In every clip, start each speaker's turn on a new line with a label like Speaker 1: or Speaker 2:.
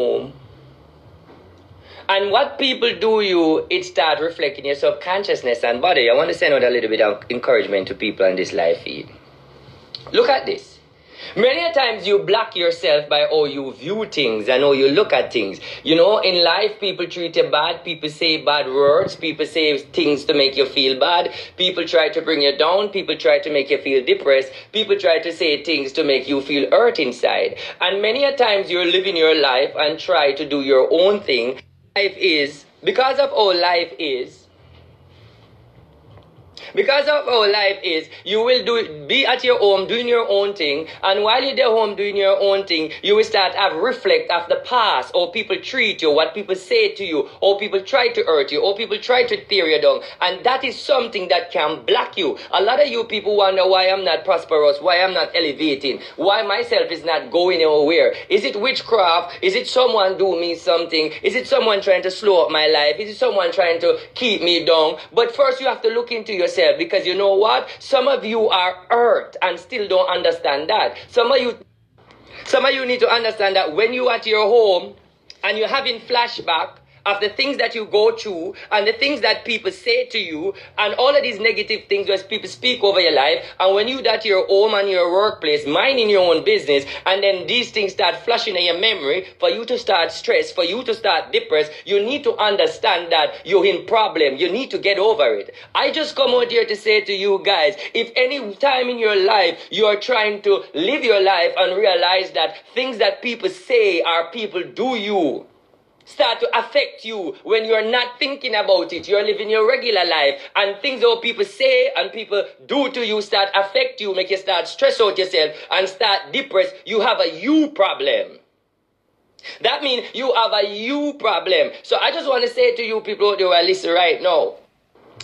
Speaker 1: home. And what people do you, it start reflecting your subconsciousness and body. I want to send out a little bit of encouragement to people on this live feed. Look at this. Many a times you block yourself by how you view things and how you look at things. You know, in life, people treat you bad. People say bad words. People say things to make you feel bad. People try to bring you down. People try to make you feel depressed. People try to say things to make you feel hurt inside. And many a times you're living your life and try to do your own thing. Life is, because of how life is, you will be at your home doing your own thing, and while you're there home doing your own thing, you will start to reflect of the past, how people treat you, what people say to you, how people try to hurt you, how people try to tear you down, and that is something that can block you. A lot of you people wonder why I'm not prosperous, why I'm not elevating, why myself is not going anywhere. Is it witchcraft? Is it someone do me something? Is it someone trying to slow up my life? Is it someone trying to keep me down? But first you have to look into yourself, because you know what? Some of you are hurt and still don't understand that. Some of you need to understand that when you at your home and you're having flashback of the things that you go through and the things that people say to you and all of these negative things where people speak over your life, and when you at your home and your workplace minding your own business, and then these things start flashing in your memory, for you to start stressed, for you to start depressed, you need to understand that you're in problem. You need to get over it. I just come out here to say to you guys, if any time in your life you are trying to live your life and realize that things that people say or people do you start to affect you when you're not thinking about it, you're living your regular life, and things that people say and people do to you start affect you, make you start stress out yourself and start depressed, you have a you problem. That means you have a you problem. So I just want to say to you people out there who are listening right now,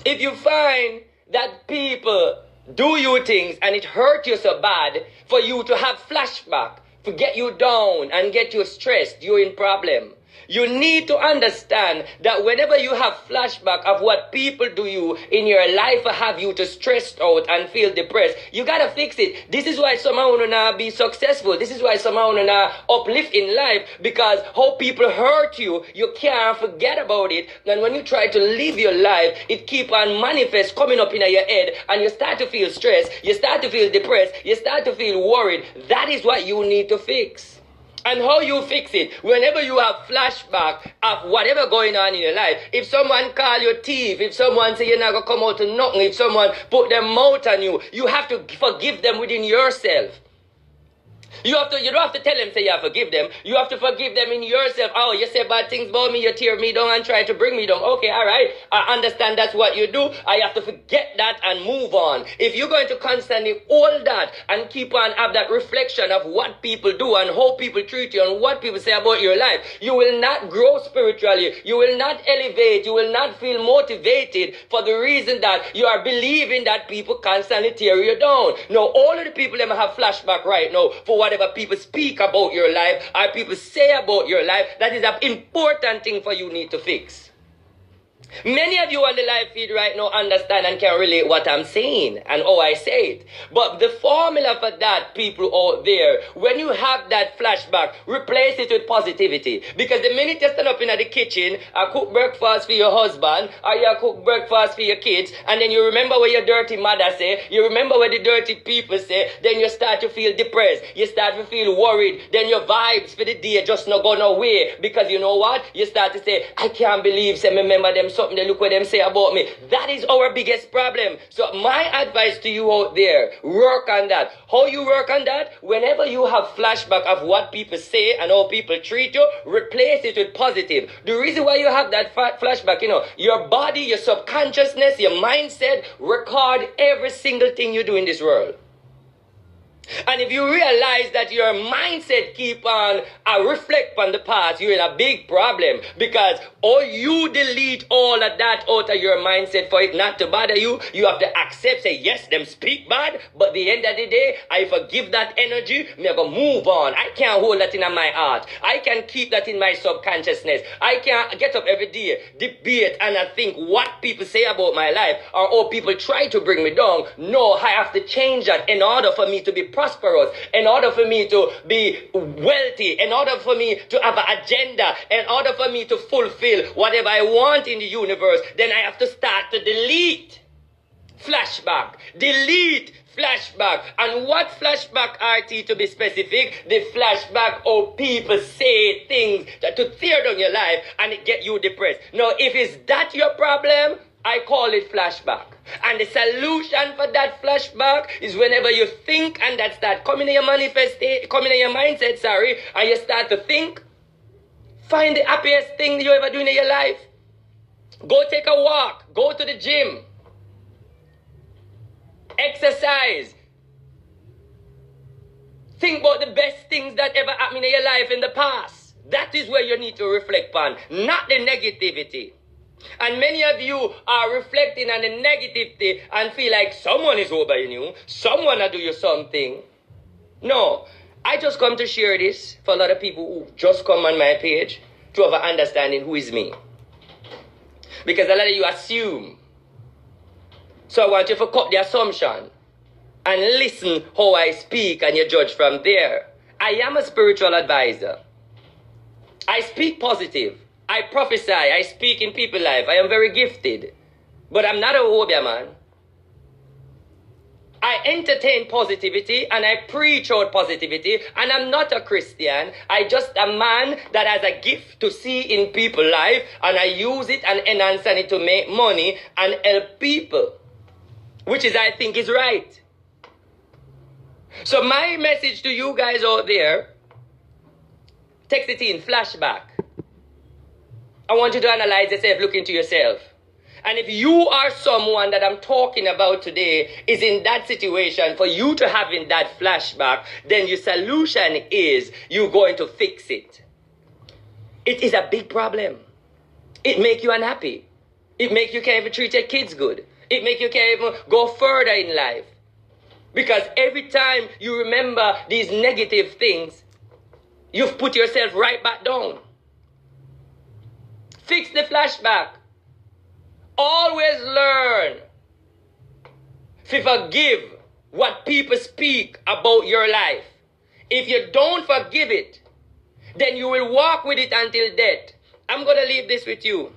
Speaker 1: if you find that people do you things and it hurt you so bad for you to have flashback, to get you down and get you stressed, you're in problem. You need to understand that whenever you have flashback of what people do you in your life have you to stressed out and feel depressed, you gotta fix it. This is why somehow you not be successful. This is why somehow you not uplift in life, because how people hurt you, you can't forget about it. And when you try to live your life, it keep on manifest coming up in your head, and you start to feel stressed, you start to feel depressed, you start to feel worried. That is what you need to fix. And how you fix it, whenever you have flashback of whatever going on in your life, if someone call you thief, if someone say you're not going to come out to nothing, if someone put their mouth on you, you have to forgive them within yourself. You don't have to tell them, say you have to forgive them. You have to forgive them in yourself. Oh, you say bad things about me, you tear me down and try to bring me down. Okay, all right. I understand that's what you do. I have to forget that and move on. If you're going to constantly hold that and keep on have that reflection of what people do and how people treat you and what people say about your life, you will not grow spiritually. You will not elevate. You will not feel motivated, for the reason that you are believing that people constantly tear you down. Now, all of the people that have flashback right now for whatever people speak about your life or people say about your life, that is an important thing for you need to fix. Many of you on the live feed right now understand and can relate what I'm saying and how I say it. But the formula for that, people out there, when you have that flashback, replace it with positivity. Because the minute you stand up in the kitchen and cook breakfast for your husband, or you cook breakfast for your kids, and then you remember what your dirty mother say, you remember what the dirty people say, then you start to feel depressed, you start to feel worried, then your vibes for the day just not go nowhere. Because you know what? You start to say, I can't believe, say, remember them something, they look what them say about me. That is our biggest problem. So my advice to you out there, work on that. How you work on that? Whenever you have flashback of what people say and how people treat you, replace it with positive. The reason why you have that flashback, your body, your subconsciousness, your mindset, record every single thing you do in this world. And if you realize that your mindset keep on reflect on the past, you're in a big problem, because or you delete all of that out of your mindset for it not to bother you. You have to accept, say, yes, them speak bad, but at the end of the day, I forgive that energy, me go move on. I can't hold that in my heart. I can keep that in my subconsciousness. I can't get up every day, debate, and I think what people say about my life or how people try to bring me down. No, I have to change that in order for me to be prosperous, in order for me to be wealthy, in order for me to have an agenda, in order for me to fulfill whatever I want in the universe, then I have to start to delete flashback. Delete flashback. And what flashback, RT, to be specific? The flashback of people say things to tear down your life and it get you depressed. Now, if it's that your problem, I call it flashback. And the solution for that flashback is whenever you think and that start coming in your mindset, and you start to think, find the happiest thing you ever do in your life. Go take a walk. Go to the gym. Exercise. Think about the best things that ever happened in your life in the past. That is where you need to reflect on, not the negativity. And many of you are reflecting on the negativity and feel like someone is over you, someone will do you something. No, I just come to share this for a lot of people who just come on my page to have an understanding who is me. Because a lot of you assume. So I want you to cut the assumption and listen how I speak and you judge from there. I am a spiritual advisor. I speak positive. I prophesy. I speak in people's life. I am very gifted. But I'm not a Obia man. I entertain positivity and I preach out positivity, and I'm not a Christian. I just a man that has a gift to see in people's life, and I use it and enhance it to make money and help people, which is, I think, is right. So my message to you guys out there, text it in, flashback. I want you to analyze yourself, look into yourself. And if you are someone that I'm talking about today is in that situation, for you to have in that flashback, then your solution is you're going to fix it. It is a big problem. It make you unhappy. It make you can't even treat your kids good. It make you can't even go further in life. Because every time you remember these negative things, you've put yourself right back down. Fix the flashback. Always learn to forgive what people speak about your life. If you don't forgive it, then you will walk with it until death. I'm going to leave this with you.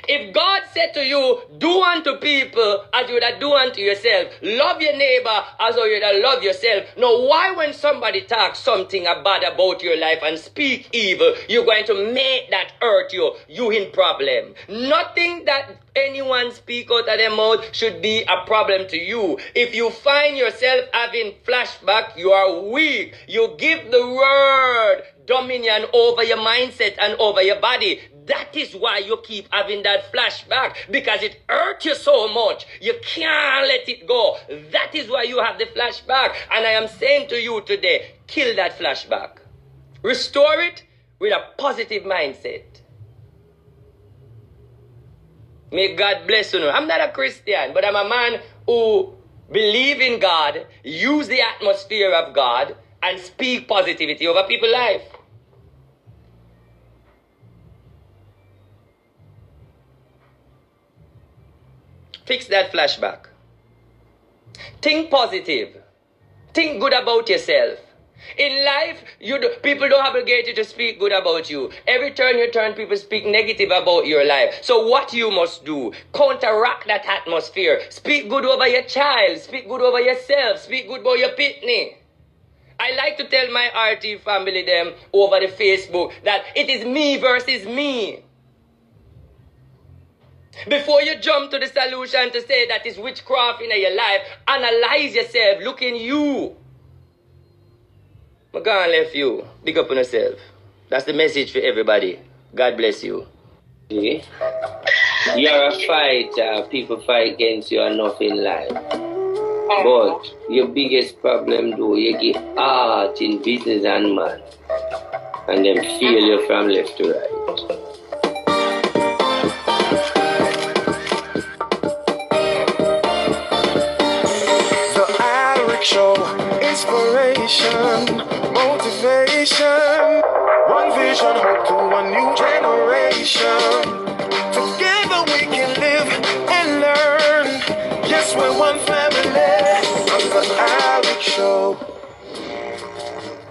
Speaker 1: If God said to you, do unto people as you would do unto yourself, love your neighbor as you would love yourself. Now, why when somebody talks something bad about your life and speak evil, you're going to make that hurt you? You in problem. Nothing that anyone speak out of their mouth should be a problem to you. If you find yourself having flashback, you are weak. You give the word dominion over your mindset and over your body. That is why you keep having that flashback, because it hurts you so much. You can't let it go. That is why you have the flashback. And I am saying to you today, kill that flashback. Restore it with a positive mindset. May God bless you. I'm not a Christian, but I'm a man who believes in God, use the atmosphere of God, and speak positivity over people's life. Fix that flashback. Think positive. Think good about yourself. In life, people don't obligate you to speak good about you. Every turn you turn, people speak negative about your life. So what you must do, counteract that atmosphere. Speak good over your child. Speak good over yourself. Speak good about your pitney. I like to tell my RT family them over the Facebook that it is me versus me. Before you jump to the solution to say that is witchcraft in your life, analyze yourself, look in you. I'm gonna leave you. Big up on yourself. That's the message for everybody. God bless you.
Speaker 2: You're a fighter. People fight against you enough in life. But your biggest problem though, you get art in business and man. And then feel you from left to right.
Speaker 3: Show inspiration, motivation, one vision, hope to a new generation. Together we can live and learn. Yes, we're one family under Show.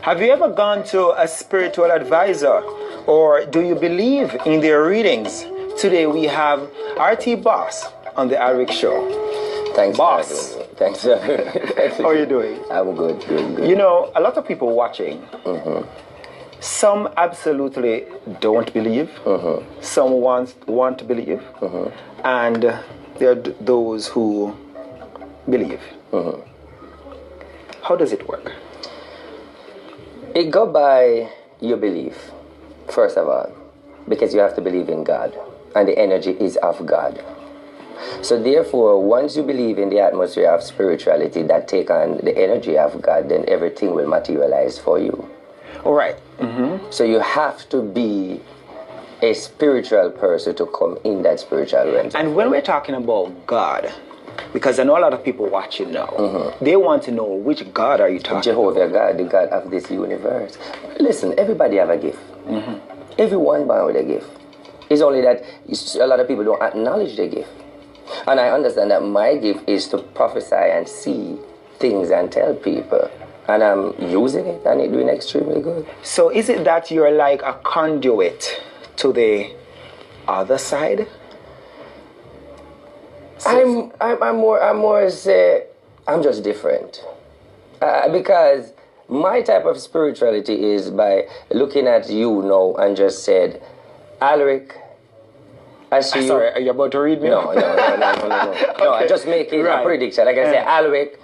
Speaker 4: Have you ever gone to a spiritual advisor, or do you believe in their readings? Today we have RT Boss on the Alric Show.
Speaker 5: Thanks,
Speaker 4: Boss.
Speaker 5: Thanks.
Speaker 4: How are you doing?
Speaker 5: I'm good.
Speaker 4: You know, a lot of people watching. Some absolutely don't believe. Some want to believe. And there are those who believe. How does it work?
Speaker 5: It go by your belief, first of all, because you have to believe in God, and the energy is of God. So therefore, once you believe in the atmosphere of spirituality that take on the energy of God, then everything will materialize for you.
Speaker 4: All right.
Speaker 5: So you have to be a spiritual person to come in that spiritual realm.
Speaker 4: And when we're talking about God, because I know a lot of people watching now, they want to know which God are you talking
Speaker 5: Jehovah God, the God of this universe. Listen, everybody have a gift. Everyone born with a gift. It's only that a lot of people don't acknowledge their gift. And I understand that my gift is to prophesy and see things and tell people. And I'm using it and it's doing extremely good.
Speaker 4: So is it that you're like a conduit to the other side?
Speaker 5: I'm more say I'm just different. Because my type of spirituality is by looking at you now and just said, Alric, I see you.
Speaker 4: Sorry, are you about to read me?
Speaker 5: No. No, I just make it a prediction. Like I say, Alric,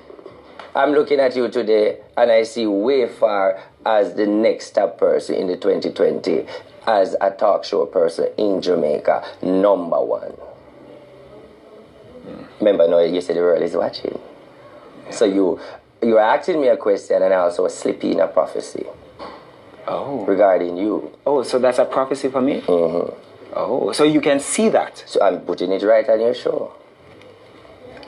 Speaker 5: I'm looking at you today and I see way far as the next top person in the 2020 as a talk show person in Jamaica, #1. Remember, no, you said the world is watching. So you're asking me a question and I also slip in a prophecy. Regarding you.
Speaker 4: So that's a prophecy for me? So you can see that?
Speaker 5: So I'm putting it right on your show.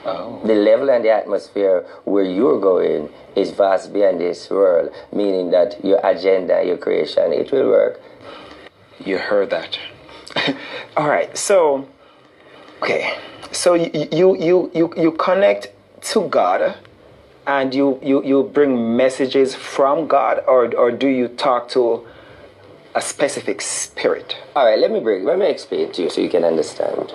Speaker 5: The level and the atmosphere where you're going is vast beyond this world, meaning that your agenda, your creation, it will work.
Speaker 4: You heard that. All right, so, okay. So you connect to God and you bring messages from God, or do you talk to a specific spirit?
Speaker 5: All right, let me explain to you so you can understand.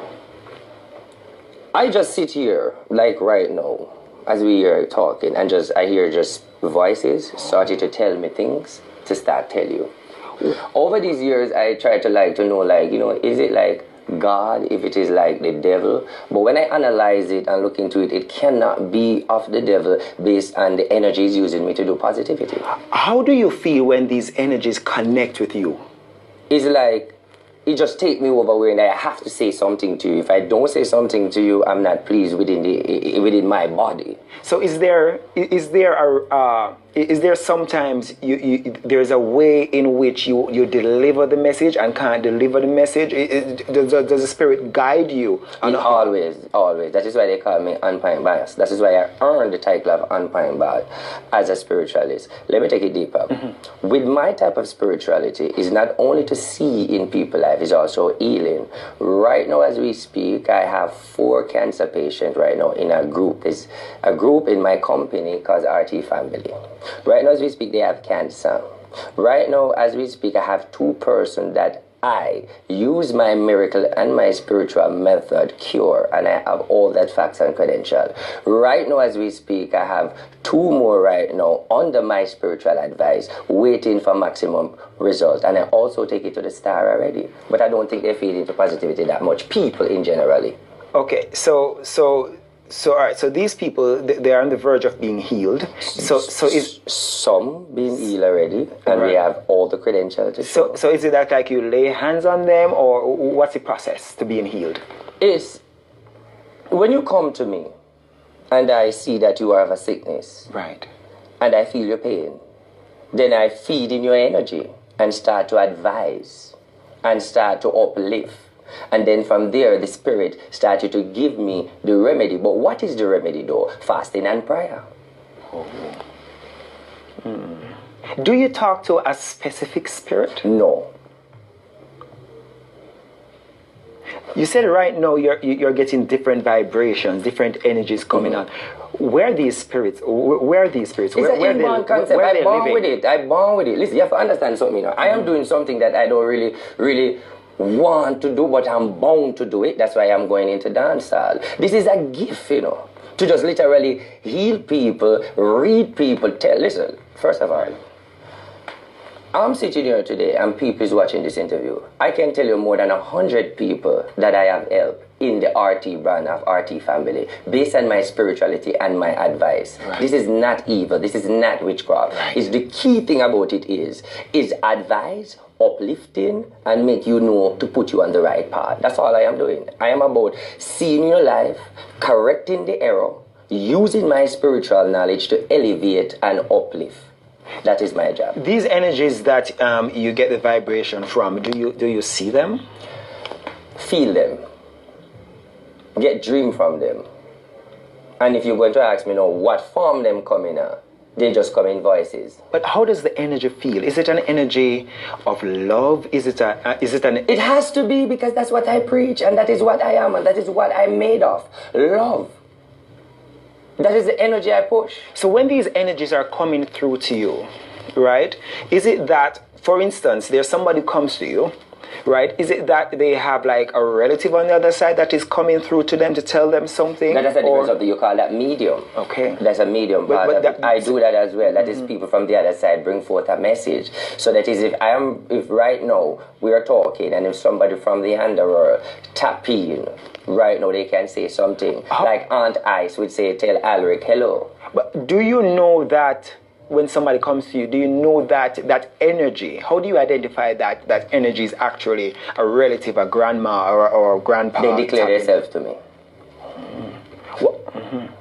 Speaker 5: I just sit here, like right now, as we are talking, and I hear just voices starting to tell me things to start tell you. Over these years, I try to know, is it like God, if it is like the devil? But when I analyze it and look into it, it cannot be of the devil based on the energies using me to do positivity.
Speaker 4: How do you feel when these energies connect with you?
Speaker 5: It's like it just take me over where and I have to say something to you. If I don't say something to you, I'm not pleased within my body.
Speaker 4: So is there sometimes there's a way in which you deliver the message and can't deliver the message? Does the spirit guide you?
Speaker 5: Always. That is why they call me unbiased. That is why I earned the title of unbiased as a spiritualist. Let me take it deeper. With my type of spirituality is not only to see in people's life, it's also healing. Right now as we speak, I have 4 cancer patients right now in a group. There's a group in my company called RT Family. Right now as we speak, they have cancer. Right now as we speak, I have 2 persons that I use my miracle and my spiritual method cure, and I have all that facts and credential. Right now as we speak, I have 2 more right now under my spiritual advice waiting for maximum results, and I also take it to the star already, but I don't think they feed into positivity that much, people in generally.
Speaker 4: Okay, so all right, so these people, they are on the verge of being healed. So is
Speaker 5: some being healed already, and we have all the credentials to show.
Speaker 4: So is it that like you lay hands on them, or what's the process to being healed?
Speaker 5: It's when you come to me, and I see that you have a sickness,
Speaker 4: right,
Speaker 5: and I feel your pain, then I feed in your energy and start to advise and start to uplift. And then from there, the spirit started to give me the remedy. But what is the remedy though? Fasting and prayer.
Speaker 4: Do you talk to a specific spirit?
Speaker 5: No.
Speaker 4: You said right now you're getting different vibrations, different energies coming on. Where are these spirits? Where are these spirits?
Speaker 5: It's an inborn concept.
Speaker 4: Where
Speaker 5: I'm born with it. I'm born with it. Listen, you have to understand something. You know, I am doing something that I don't really want to do, but I'm bound to do it. That's why I'm going into dancehall. This is a gift, you know, to just literally heal people, read people, tell. Listen, first of all, I'm sitting here today and people is watching this interview. I can tell you more than 100 people that I have helped in the RT brand of RT family based on my spirituality and my advice. Right. This is not evil. This is not witchcraft. Right. It's the key thing about it is advice, uplifting, and make you know to put you on the right path. That's all I am doing. I am about seeing your life, correcting the error, using my spiritual knowledge to elevate and uplift. That is my job.
Speaker 4: These energies that you get the vibration from, do you see them?
Speaker 5: Feel them. Get dream from them. And if you're going to ask me now what form them come in, they just come in voices.
Speaker 4: But how does the energy feel? Is it an energy of love? Is it
Speaker 5: It has to be, because that's what I preach, and that is what I am, and that is what I'm made of. Love. That is the energy I push.
Speaker 4: So when these energies are coming through to you, right, is it that, for instance, there's somebody who comes to you, right? Is it that they have like a relative on the other side that is coming through to them to tell them something?
Speaker 5: That's a different something. You call that medium.
Speaker 4: Okay.
Speaker 5: That's a medium. But I do that as well. That is people from the other side bring forth a message. So that is if right now we are talking and if somebody from the underworld tap in, right now they can say something. Like Aunt Ice would say, tell Alric hello.
Speaker 4: But do you know that when somebody comes to you, do you know that energy? How do you identify that energy is actually a relative, a grandma or a grandpa?
Speaker 5: They declare themselves to me.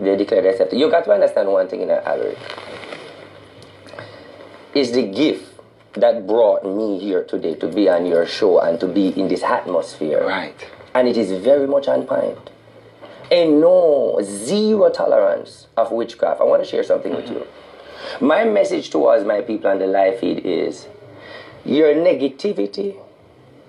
Speaker 5: They declare themselves. You got to understand one thing in Alric. It's the gift that brought me here today to be on your show and to be in this atmosphere.
Speaker 4: Right.
Speaker 5: And it is very much on point. And no, zero tolerance of witchcraft. I want to share something with you. My message towards my people on the live feed is, your negativity,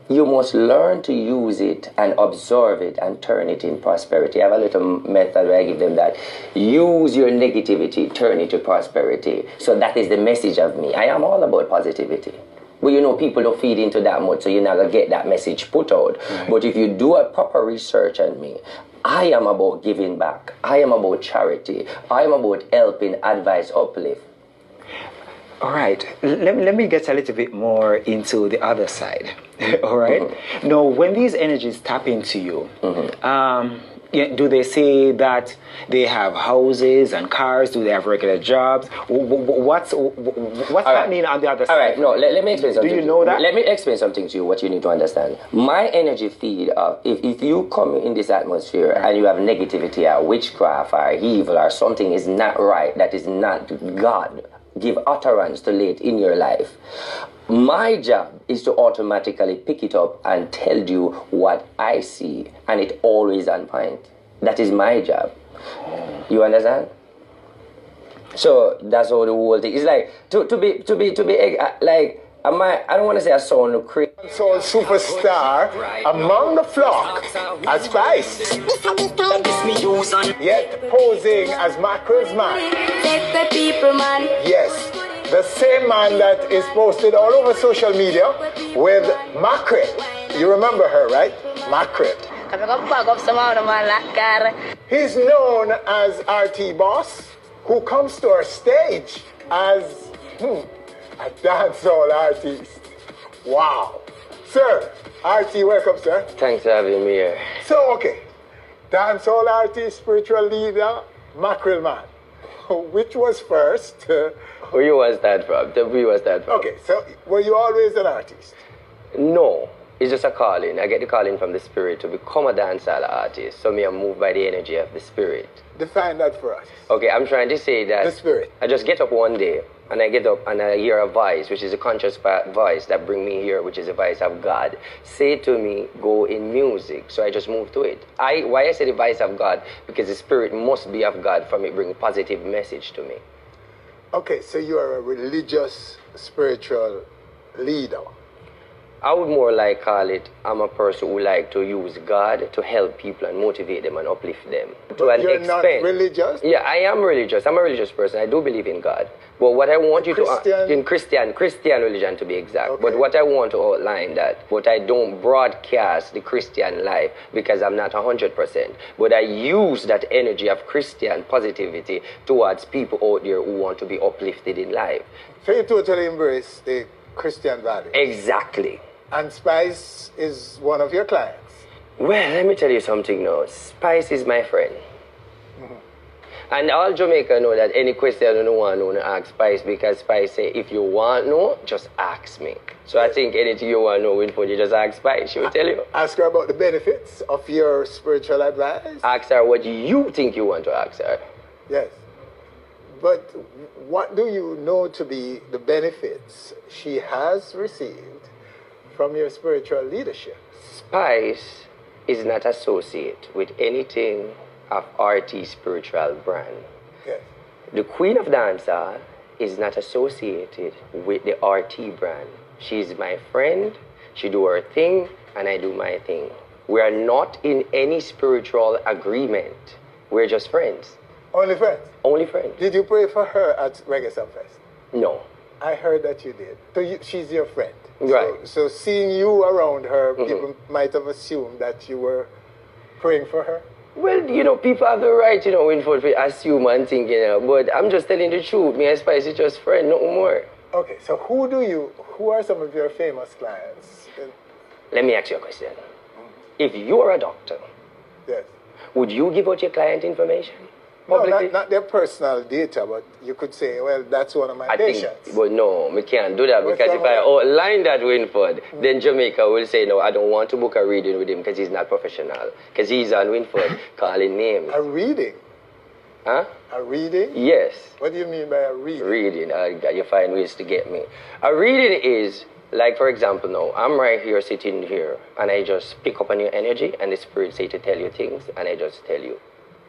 Speaker 5: you must learn to use it and observe it and turn it in prosperity. I have a little method where I give them that. Use your negativity, turn it to prosperity. So that is the message of me. I am all about positivity. But you know, people don't feed into that much, so you're not going to get that message put out. Right. But if you do a proper research on me, I am about giving back. I am about charity. I am about helping, advice, uplift.
Speaker 4: All right. Let me get a little bit more into the other side. All right. Now, when these energies tap into you, do they say that they have houses and cars? Do they have regular jobs? What's happening on the other side?
Speaker 5: All right. No, let me explain something.
Speaker 4: Do you know that?
Speaker 5: Let me explain something to you, what you need to understand. My energy feed, if you come in this atmosphere and you have negativity or witchcraft or evil or something is not right, that is not God, give utterance to it in your life. My job is to automatically pick it up and tell you what I see, and it always on point. That is my job. You understand? So that's how the whole thing is like. To be like, I don't want to say I sound crazy.
Speaker 3: Soul superstar among the flock as Christ, yet posing as Mackerel's man.
Speaker 6: Take the people, man.
Speaker 3: Yes, the same man that is posted all over social media with Mackerel. You remember her, right? Mackerel. He's known as RT Boss, who comes to our stage as a dancehall artist. Wow. Sir, RT, welcome, sir.
Speaker 5: Thanks for having me here.
Speaker 3: So, okay. Dancehall artist, spiritual leader, Mackerel man. Which was first?
Speaker 5: Where you was that from? Where was that from?
Speaker 3: Okay, so were you always an artist?
Speaker 5: No. It's just a calling. I get the calling from the spirit to become a dancehall artist. So me, I'm moved by the energy of the spirit.
Speaker 3: Define that for us.
Speaker 5: Okay, I'm trying to say that
Speaker 3: The spirit.
Speaker 5: I just get up one day and I get up and I hear a voice, which is a conscious voice that bring me here, which is the voice of God. Say to me, go in music. So I just move to it. Why I say the voice of God? Because the spirit must be of God for me bring positive message to me.
Speaker 3: Okay, so you are a religious, spiritual leader.
Speaker 5: I would more like call it, I'm a person who like to use God to help people and motivate them and uplift them. To an
Speaker 3: You're
Speaker 5: extent.
Speaker 3: not religious?
Speaker 5: Yeah, I am religious. I'm a religious person. I do believe in God. But what I want you
Speaker 3: Christian?
Speaker 5: to, in Christian religion to be exact.
Speaker 3: Okay.
Speaker 5: But what I want to outline that, but I don't broadcast the Christian life because I'm not 100%. But I use that energy of Christian positivity towards people out there who want to be uplifted in life.
Speaker 3: So you totally embrace the Christian value.
Speaker 5: Exactly.
Speaker 3: And Spice is one of your clients.
Speaker 5: Well, let me tell you something now. Spice is my friend. And all Jamaica know that any question you don't want to ask Spice, because Spice say, if you want to know, just ask me. So I think anything you want to know, Winford, you just ask Spice. She will tell you.
Speaker 3: Ask her about the benefits of your spiritual advice.
Speaker 5: Ask her what you think you want to ask her.
Speaker 3: Yes. But what do you know to be the benefits she has received from your spiritual leadership?
Speaker 5: Spice is not associated with anything of RT spiritual brand.
Speaker 3: Yes.
Speaker 5: The Queen of Dancehall is not associated with the RT brand. She's my friend, she do her thing, and I do my thing. We are not in any spiritual agreement. We're just friends.
Speaker 3: Only friends?
Speaker 5: Only friends.
Speaker 3: Did you pray for her at Reggae Sunfest?
Speaker 5: No.
Speaker 3: I heard that you did. So she's your friend.
Speaker 5: Right.
Speaker 3: So seeing you around her, people might have assumed that you were praying for her?
Speaker 5: Well, you know, people have the right, you know, Winford, to assume and think, you know, but I'm just telling the truth. Me and Spice is just friends, no more.
Speaker 3: Okay, so who are some of your famous clients?
Speaker 5: Let me ask you a question. If you are a doctor,
Speaker 3: Yes.
Speaker 5: would you give out your client information
Speaker 3: No,
Speaker 5: publicly?
Speaker 3: not their personal data, but you could say, well, that's one of my
Speaker 5: I
Speaker 3: patients.
Speaker 5: think, but no, we can't do that
Speaker 3: What's
Speaker 5: because
Speaker 3: that
Speaker 5: if I
Speaker 3: one?
Speaker 5: outline that Winford, then Jamaica will say, no, I don't want to book a reading with him because he's not professional. Because he's on Winford calling names.
Speaker 3: A reading?
Speaker 5: Huh?
Speaker 3: A reading?
Speaker 5: Yes.
Speaker 3: What do you mean by a reading?
Speaker 5: Reading. You find ways to get me. A reading is, like for example now, I'm right here sitting here and I just pick up on your energy and the spirit say to tell you things and I just tell you.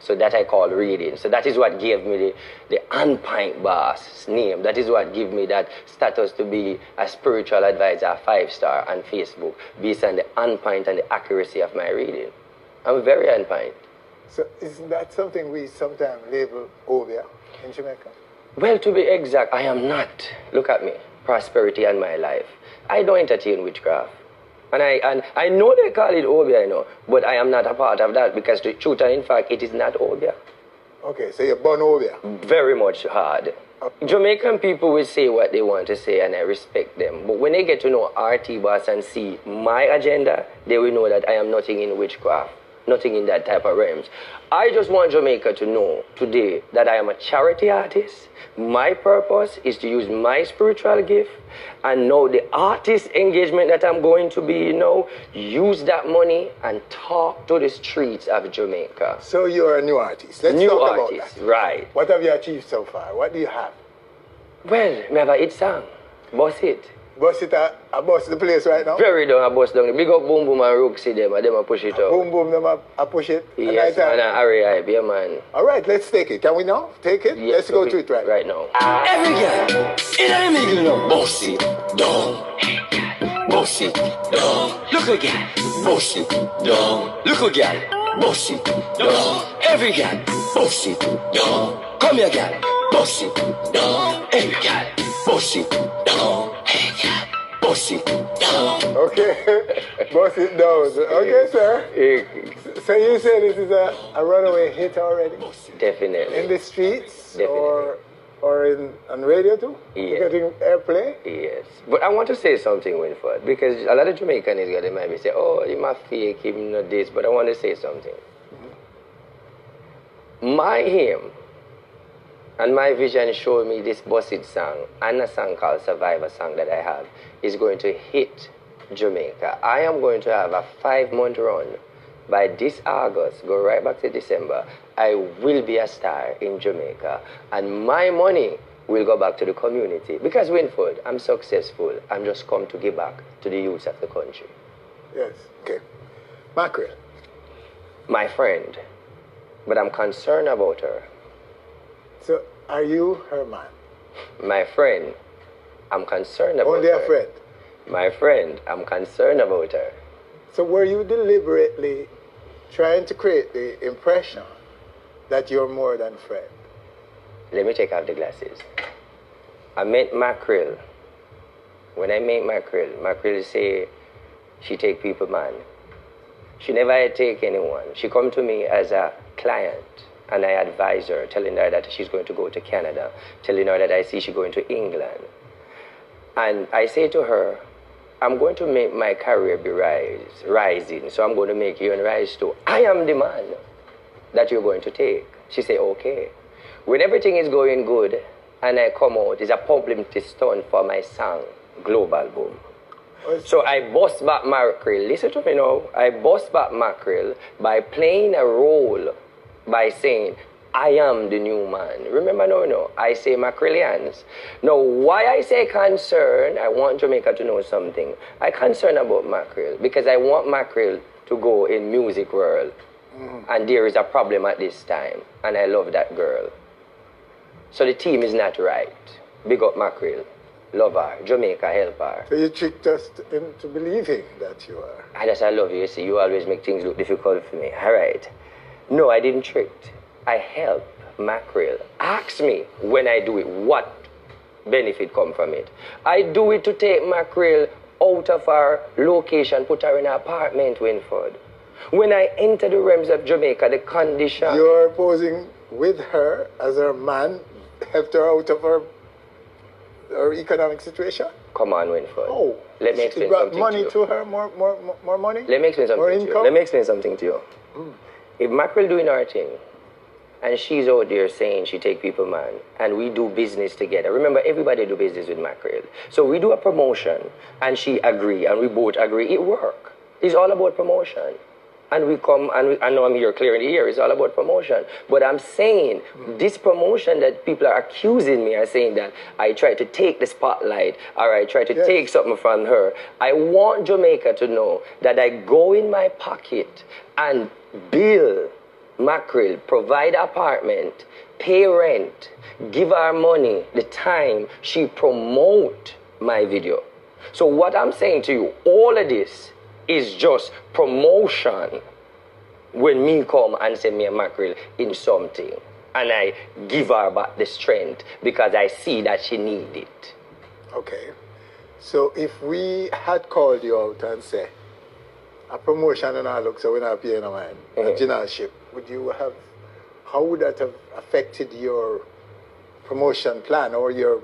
Speaker 5: So that I call reading. So that is what gave me the on-point boss name. That is what gave me that status to be a spiritual advisor, 5-star on Facebook, based on the on-point and the accuracy of my reading. I'm very on-point.
Speaker 3: So isn't that something we sometimes label Obia in Jamaica?
Speaker 5: Well, to be exact, I am not. Look at me. Prosperity and my life. I don't entertain witchcraft. And I know they call it Obia, you know, but I am not a part of that because the truth and in fact, it is not Obia.
Speaker 3: Okay, so you're born Obia.
Speaker 5: Very much hard. Jamaican people will say what they want to say and I respect them. But when they get to know RT Boss and see my agenda, they will know that I am nothing in witchcraft. Nothing in that type of realms. I just want Jamaica to know today that I am a charity artist. My purpose is to use my spiritual gift and now the artist engagement that I'm going to be, you know, use that money and talk to the streets of Jamaica.
Speaker 3: So you're a new artist. Let's
Speaker 5: New
Speaker 3: talk
Speaker 5: artist,
Speaker 3: about that.
Speaker 5: right.
Speaker 3: What have you achieved so far? What do you have?
Speaker 5: Well, me have a hit song. Boss it.
Speaker 3: Bust it I bust the place right now?
Speaker 5: Very down, I bust down. Big up Boom Boom and Rooksy them, and them I push it out.
Speaker 3: Boom, boom, them I push it.
Speaker 5: Yes, man, and Harry Hype, yeah, man.
Speaker 3: All right, let's take it. Can we now take it?
Speaker 5: Yes,
Speaker 3: Let's go to it
Speaker 5: right now.
Speaker 7: Every girl in a middle no boss it down, boss it down. Look again, boss it down. Look again, boss it down. Every girl, boss it down. Come here, girl, boss it down. Every girl, boss it down. Hey, girl, boss it down.
Speaker 3: Okay, bust it down. Okay, sir. So you say this is a runaway hit already?
Speaker 5: Definitely.
Speaker 3: In the streets?
Speaker 5: Definitely.
Speaker 3: Or on radio too?
Speaker 5: Yes.
Speaker 3: Getting airplay?
Speaker 5: Yes. But I want to say something, Winford, because a lot of Jamaicans they might be saying, oh, you might fake him, not this, but I want to say something. My aim and my vision showed me this Busted song and a song called Survivor song that I have is going to hit Jamaica. I am going to have a 5-month run. By this August, go right back to December, I will be a star in Jamaica. And my money will go back to the community. Because Winford, I'm successful. I'm just come to give back to the youth of the country.
Speaker 3: Yes. Okay. Mackerel.
Speaker 5: My friend. But I'm concerned about her.
Speaker 3: So are you her man?
Speaker 5: My friend. I'm concerned about
Speaker 3: Only
Speaker 5: her.
Speaker 3: a friend?
Speaker 5: My friend, I'm concerned about her.
Speaker 3: So were you deliberately trying to create the impression that you're more than friend?
Speaker 5: Let me take off the glasses. I met Mackerel. When I met Mackerel say she take people, man. She never had take anyone. She come to me as a client, and I advise her, telling her that she's going to go to Canada, telling her that I see she going to England. And I say to her, I'm going to make my career be rising, so I'm going to make you and rise too. I am the man that you're going to take. She say, okay. When everything is going good, and I come out, it's a publicity stunt for my song, Global Boom. So I bust back Mackerel. Listen to me now. I bust back Mackerel by playing a role by saying, I am the new man. Remember, no. I say Mackerelians. Now, why I say concern, I want Jamaica to know something. I concern about Mackerel because I want Mackerel to go in music world. And there is a problem at this time. And I love that girl. So the team is not right. Big up Mackerel. Love her. Jamaica, help her.
Speaker 3: So you tricked us into believing that you are.
Speaker 5: I love you. You see, you always make things look difficult for me. All right. No, I didn't trick. I help Mackerel. Ask me when I do it, what benefit come from it. I do it to take Mackerel out of our location, put her in an apartment, Winford. When I enter the realms of Jamaica, the condition...
Speaker 3: You're posing with her as her man, helped her out of her economic situation?
Speaker 5: Come on, Winford.
Speaker 3: Oh,
Speaker 5: let me explain
Speaker 3: brought
Speaker 5: something
Speaker 3: money
Speaker 5: to you.
Speaker 3: her, more money?
Speaker 5: Let me explain something
Speaker 3: more
Speaker 5: to
Speaker 3: income?
Speaker 5: you. Let me explain something to you. If Mackerel doing her thing, and she's out there saying she take people, man, and we do business together. Remember, everybody do business with Mackerel. So we do a promotion, and she agree, and we both agree. It work. It's all about promotion. And we come, and I know I'm here clearing the air, it's all about promotion. But I'm saying, this promotion that people are accusing me, are saying that I try to take the spotlight, or I try to take something from her. I want Jamaica to know that I go in my pocket and bill Mackerel, provide apartment, pay rent, give her money, the time she promote my video. So what I'm saying to you, all of this is just promotion when me come and say me a Mackerel in something. And I give her back the strength because I see that she need it.
Speaker 3: Okay. So if we had called you out and say, a promotion and all look, so we're not paying a man, a generalship, would you have, how would that have affected your promotion plan or your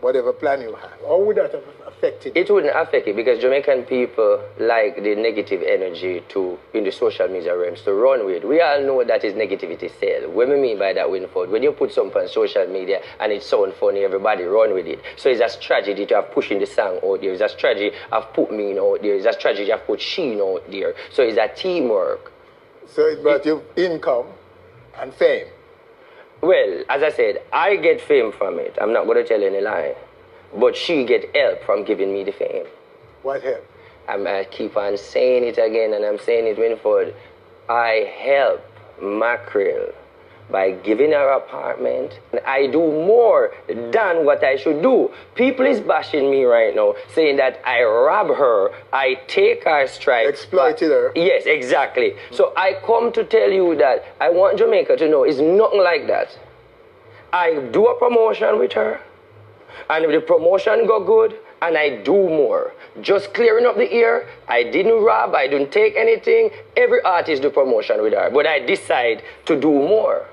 Speaker 3: whatever plan you have? How would that have affected
Speaker 5: it? It wouldn't affect it because Jamaican people like the negative energy to, in the social media realms, to run with. We all know that is negativity sale. What I mean by that, Winford, when you put something on social media and it sounds funny, everybody run with it. So it's a strategy to have pushing the song out there. It's a strategy of put me out there. It's a strategy of put Sheen out there. So it's a teamwork.
Speaker 3: So it brought you income and fame.
Speaker 5: Well, as I said, I get fame from it. I'm not going to tell any lie. But she get help from giving me the fame.
Speaker 3: What help?
Speaker 5: I keep on saying it again, and I'm saying it, Winford. I help Mackerel by giving her apartment. I do more than what I should do. People is bashing me right now, saying that I rob her, I take her strike.
Speaker 3: Exploited her.
Speaker 5: Yes, exactly. So I come to tell you that I want Jamaica to know it's nothing like that. I do a promotion with her, and if the promotion go good, and I do more. Just clearing up the air, I didn't rob, I didn't take anything. Every artist do promotion with her, but I decide to do more.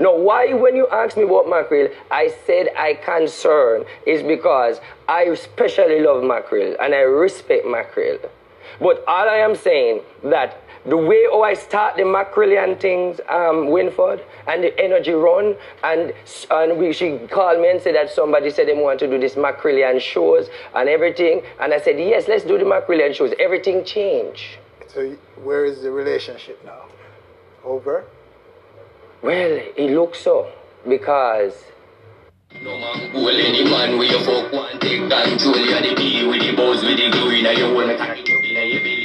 Speaker 5: Now, why when you ask me about Mackerel, I said I concern is because I especially love Mackerel and I respect Mackerel. But all I am saying that the way how I start the Mackerelian things, Winford, and the energy run, and she called me and said that somebody said they want to do this Mackerelian shows and everything, and I said, yes, let's do the Mackerelian shows. Everything changed.
Speaker 3: So where is the relationship now? Over?
Speaker 5: Well, it looks so, because...
Speaker 7: No man cool any man where you fuck one take control. You're the key with the buzz with the glue in your own.